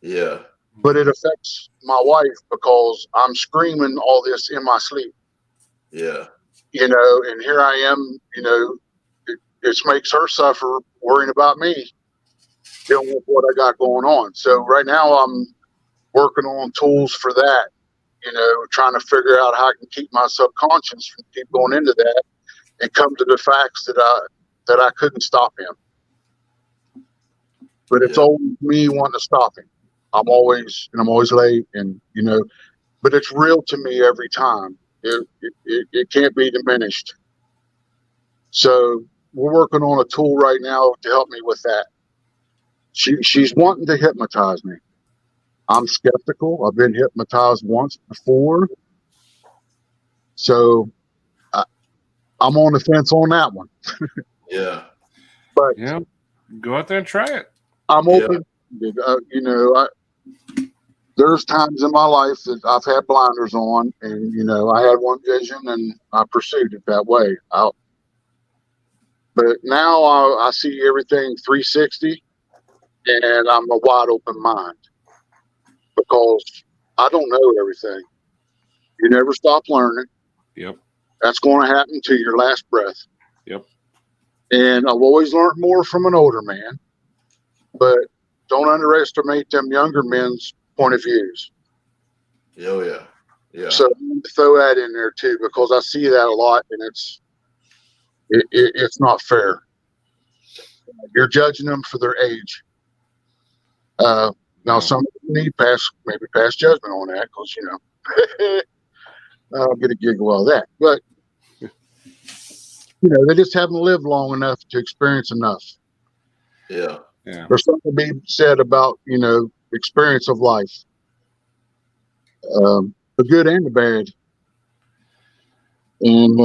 Yeah. But it affects my wife because I'm screaming all this in my sleep. Yeah. And here I am, it makes her suffer worrying about me, dealing with what I got going on. So right now I'm working on tools for that, trying to figure out how I can keep my subconscious from keep going into that and come to the facts that I couldn't stop him. But it's always me wanting to stop him. I'm always late, and but it's real to me every time. It can't be diminished. So we're working on a tool right now to help me with that. She's wanting to hypnotize me. I'm skeptical. I've been hypnotized once before, so I'm on the fence on that one. Yeah. But go out there and try it. I'm open. there's times in my life that I've had blinders on, and I had one vision and I pursued it that way. But now I see everything 360, and I'm a wide open mind because I don't know everything. You never stop learning. Yep. That's going to happen to your last breath. Yep. And I've always learned more from an older man, but don't underestimate them younger men's point of views. Oh yeah. Yeah. So throw that in there too, because I see that a lot, and it's not fair. You're judging them for their age. Now, some need maybe pass judgment on that, because I'll get a giggle out of that. But they just haven't lived long enough to experience enough. Yeah. Yeah. There's something to be said about experience of life, the good and the bad. And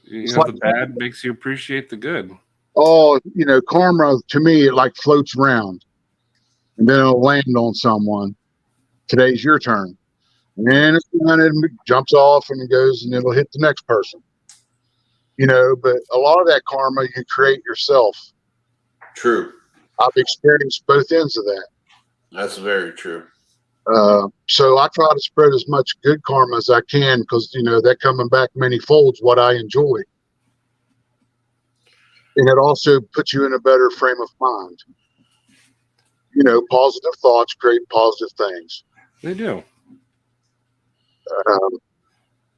the bad makes you appreciate the good. Oh, karma to me, it like floats around, and then it'll land on someone. Today's your turn, and then it jumps off and it goes, and it'll hit the next person. But a lot of that karma you create yourself. True. I've experienced both ends of that. That's very true. So I try to spread as much good karma as I can, because that coming back many folds what I enjoy, and it also puts you in a better frame of mind. Positive thoughts create positive things. They do.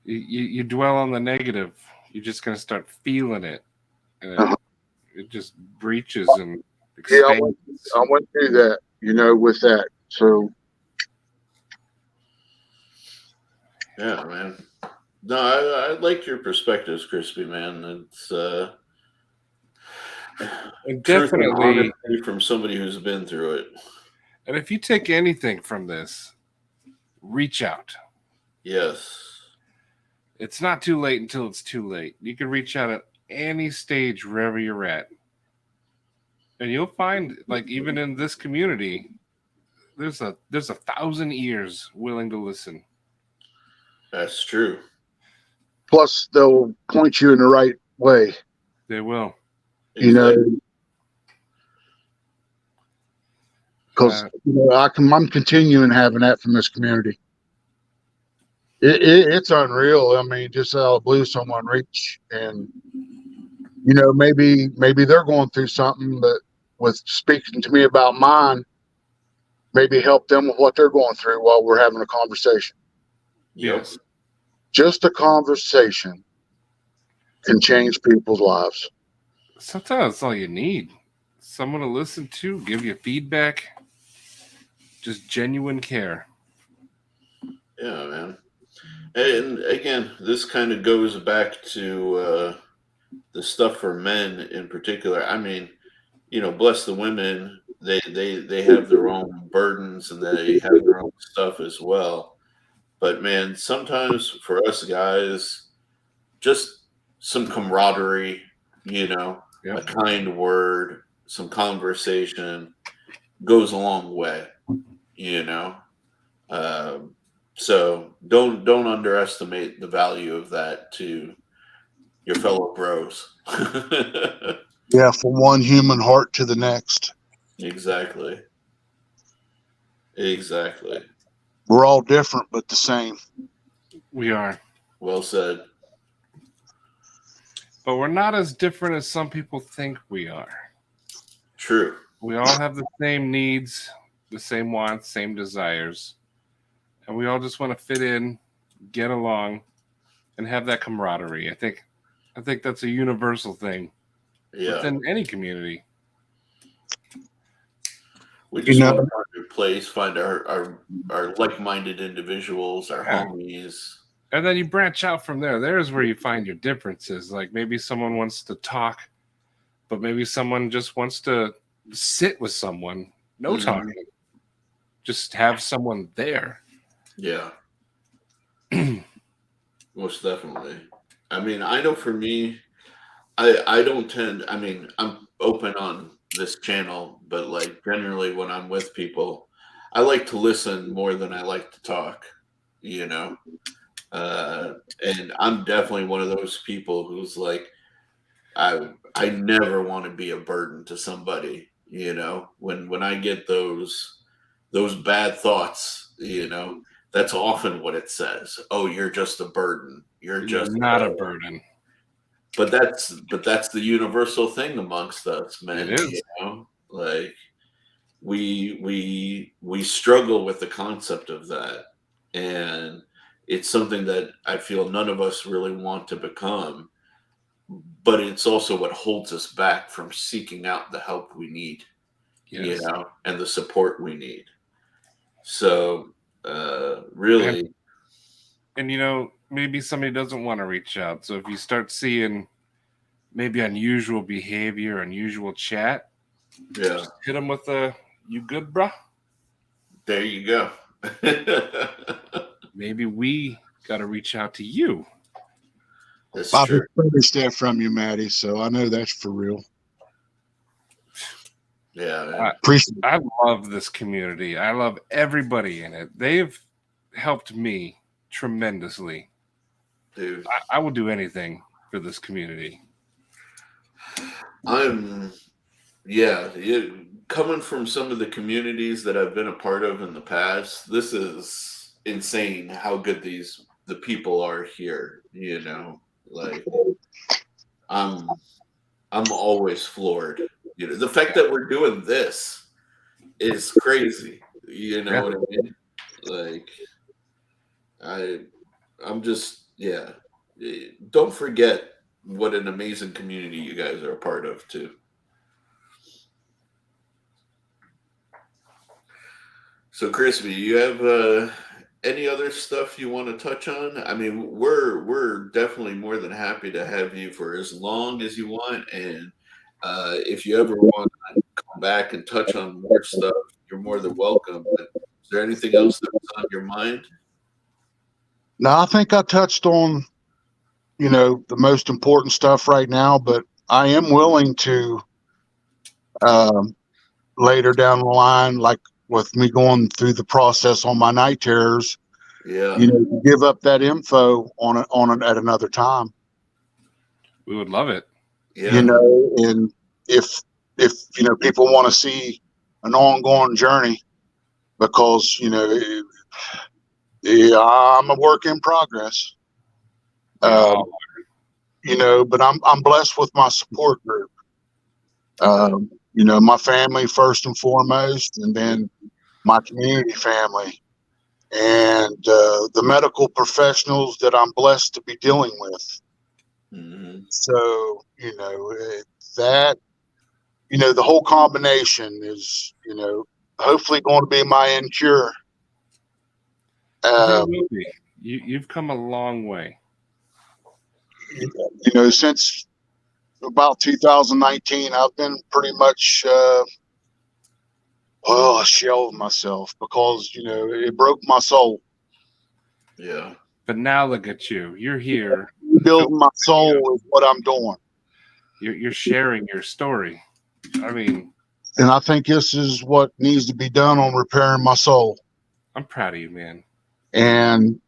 You dwell on the negative, you're just going to start feeling it, and it just breaches and expands. Yeah, I went through that, with that. So, yeah, man. No, I like your perspectives, Crispy, man. It's and truth and definitely honesty from somebody who's been through it. And if you take anything from this, reach out. Yes. It's not too late until it's too late. You can reach out at any stage wherever you're at. And you'll find, like, even in this community, there's a 1,000 ears willing to listen. That's true. Plus, they'll point you in the right way. They will. Exactly. Because I'm continuing having that from this community. It's unreal. I mean, just out of the blue, someone reach, and maybe they're going through something, but with speaking to me about mine, maybe help them with what they're going through while we're having a conversation. Yes. Just a conversation can change people's lives. Sometimes that's all you need. Someone to listen to, give you feedback, just genuine care. Yeah, man. And again, this kind of goes back to the stuff for men in particular. I mean, bless the women. They have their own burdens and they have their own stuff as well. But man, sometimes for us guys, just some camaraderie, a kind word, some conversation goes a long way, So don't underestimate the value of that to your fellow bros. Yeah, from one human heart to the next. Exactly. We're all different, but the same. We are. Well said. But we're not as different as some people think we are. True. We all have the same needs, the same wants, same desires. And we all just want to fit in, get along, and have that camaraderie. I think that's a universal thing within any community. We just want to find our place, find our like-minded individuals, our homies. And then you branch out from there. There's where you find your differences. Like maybe someone wants to talk, but maybe someone just wants to sit with someone. No talking. Just have someone there. Yeah. Most definitely. I mean, I know for me, I don't I'm open on this channel, but like generally when I'm with people, I like to listen more than I like to talk, you know. And I'm definitely one of those people who's like, I never want to be a burden to somebody, you know. When I get those bad thoughts, you know, that's often what it says. Oh, you're just a burden. You're You're just not a burden. but that's the universal thing amongst us, It men, you is. know? Like we struggle with the concept of that. And it's something that I feel none of us really want to become, but it's also what holds us back from seeking out the help we need, you Yes. know, and the support we need. So, And really, and you know, maybe somebody doesn't want to reach out. So if you start seeing maybe unusual behavior, unusual chat, yeah, just hit them with a "You good, bruh?" there you go. Maybe we got to reach out to you. That's I've true. experienced that from you, Maddie, so I know that's for real. Yeah, man. I, Appreciate it. I love this community. I love everybody in it. They've helped me tremendously. Dude. I will do anything for this community. I'm Yeah, coming from some of the communities that I've been a part of in the past, this is insane how good the people are here, you know. Like I'm I'm always floored. You know, the fact that we're doing this is crazy. You know Yeah. what I mean? Like I I'm just yeah. Don't forget what an amazing community you guys are a part of too. So, Crispy, you have any other stuff you want to touch on? I mean, we're definitely more than happy to have you for as long as you want, and if you ever want to come back and touch on more stuff, you're more than welcome. But is there anything else that was on your mind? Now, I think I touched on, the most important stuff right now, but I am willing to um, later down the line, like with me going through the process on my night terrors, Yeah, give up that info at another time. We would love it. yeah, And if people want to see an ongoing journey, because I'm a work in progress. We all But I'm blessed with my support group. yeah. My family first and foremost, and then my community family, and the medical professionals that I'm blessed to be dealing with. Hmm. So, that, the whole combination is, hopefully going to be my end cure. I think it will be. You've come a long way. Since about 2019, I've been pretty much, a shell of myself, because, it broke my soul. Yeah. But now look at you. You're here. Building my soul is what I'm doing. You're sharing your story. I mean, And I think this is what needs to be done on repairing my soul. I'm proud of you, man. And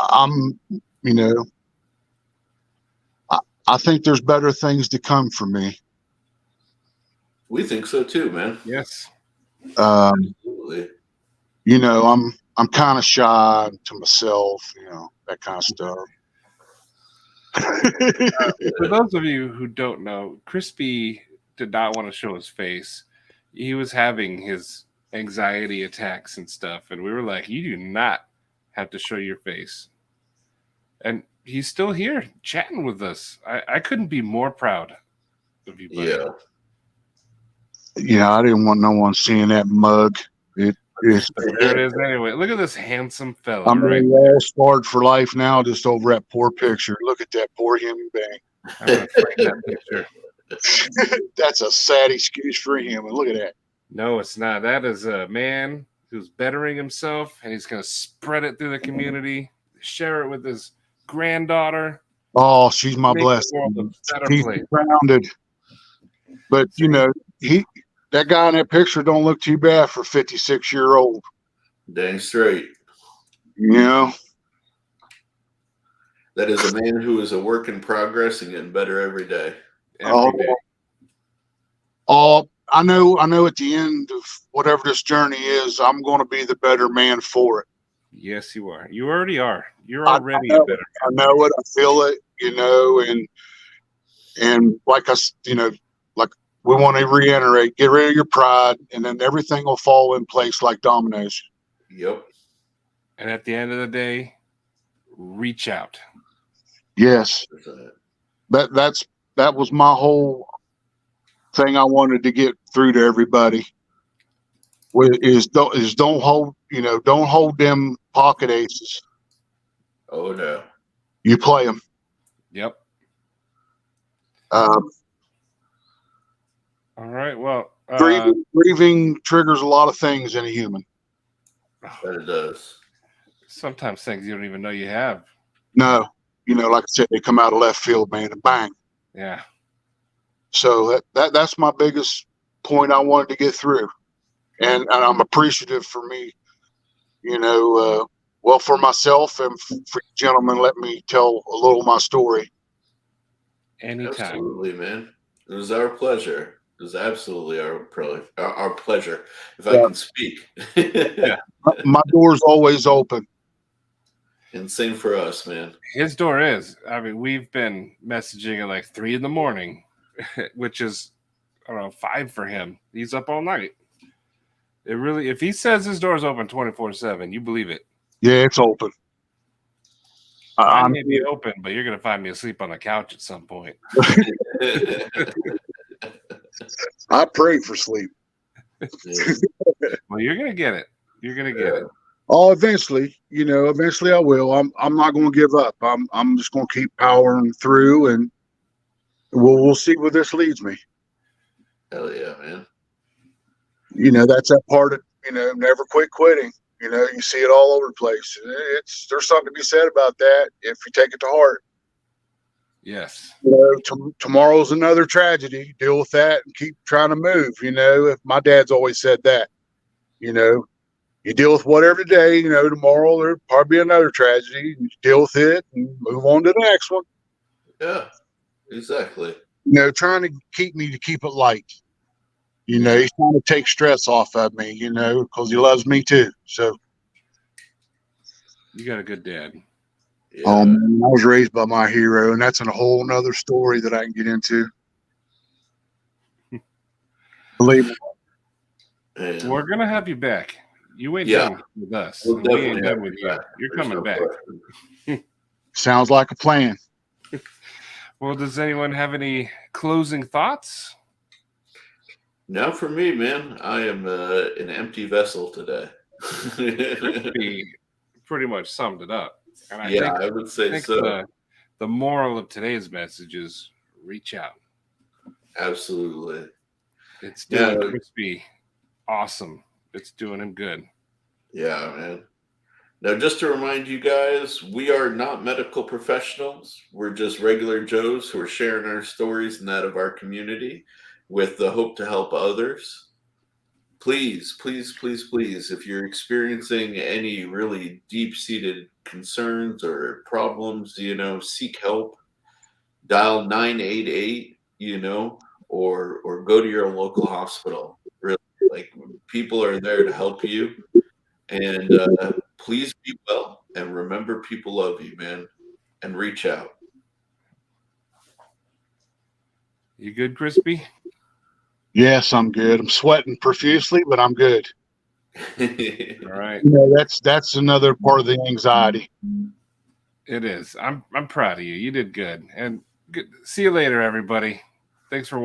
I'm, I think there's better things to come for me. We think so too, man. Yes. Absolutely. I'm kind of shy to myself, that kind of stuff. For those of you who don't know, Crispy did not want to show his face. He was having his anxiety attacks and stuff, and we were like, "You do not have to show your face." And he's still here chatting with us. I couldn't be more proud of you, buddy. Yeah. I didn't want no one seeing that mug. But there it is anyway. Look at this handsome fella. I'm right all scarred for life now, just over that poor picture. Look at that poor human being. I'm gonna frame that picture. That's a sad excuse for him. And look at that. No, it's not. That is a man who's bettering himself, and he's gonna spread it through the community, share it with his granddaughter. Oh, she's my Make the blessing. world a better He's place. grounded. But that guy in that picture don't look too bad for 56-year-old. Dang straight. You know, That is a man who is a work in progress and getting better every day. Every day. I know at the end of whatever this journey is, I'm going to be the better man for it. Yes, you are. You already are. You're I already know a better I man. know it. I feel it, and like like we want to reiterate, get rid of your pride, and then everything will fall in place like dominoes. Yep. And at the end of the day, reach out. Yes, that was my whole thing I wanted to get through to everybody. Don't hold them pocket aces. Oh no. You play them. Yep. Um, All right. Well, grieving triggers a lot of things in a human. That it does. sometimes things you don't even know you have. No, like I said, they come out of left field, man, and bang. Yeah. So that's my biggest point I wanted to get through, and I'm appreciative for me, well, for myself and for you gentlemen, let me tell a little of my story. Anytime. Absolutely, man. It was our pleasure. It was absolutely our pleasure. If I Yeah. can speak. Yeah. My door's always open. And same for us, man. His door is. I mean, we've been messaging at like 3 a.m, which is, I don't know, 5 for him. He's up all night. It really, if he says his door's open 24/7, you believe it. Yeah, it's open. I may be open, but you're gonna find me asleep on the couch at some point. I pray for sleep. Well, you're gonna get it. You're gonna get it. Oh, eventually I will. I'm not going to give up. I'm just going to keep powering through, and we'll see where this leads me. Hell yeah, man. That's that part of never quit quitting. You see it all over the place. There's something to be said about that if you take it to heart. Yes. Tomorrow's another tragedy. Deal with that and keep trying to move. If my dad's always said that. You deal with whatever today. Tomorrow there'll probably be another tragedy. You deal with it and move on to the next one. Yeah, exactly. Trying to keep it light. He's trying to take stress off of me. Because he loves me too. So. You got a good dad. Yeah. Man, I was raised by my hero, and that's a whole nother story that I can get into. Believe me. Man. We're gonna have you back. You ain't done with us. We'll we ain't done with you. back. You're coming back. Sounds like a plan. Well, does anyone have any closing thoughts? Now for me, man, I am an empty vessel today. He pretty much summed it up. And I would say so. The moral of today's message is reach out. Absolutely. It's doing Crispy awesome. It's doing him good. Yeah, man. Now, just to remind you guys, we are not medical professionals. We're just regular Joes who are sharing our stories and that of our community with the hope to help others. Please, please, please, please, if you're experiencing any really deep-seated concerns or problems, seek help. Dial 988, or go to your local hospital. Really, people are there to help you. And please be well, and remember, people love you, man, and reach out. You good, Crispy? Yes, I'm good. I'm sweating profusely, but I'm good. All right. That's another part of the anxiety. It is. I'm proud of you. You did good. And see you later, everybody. Thanks for watching.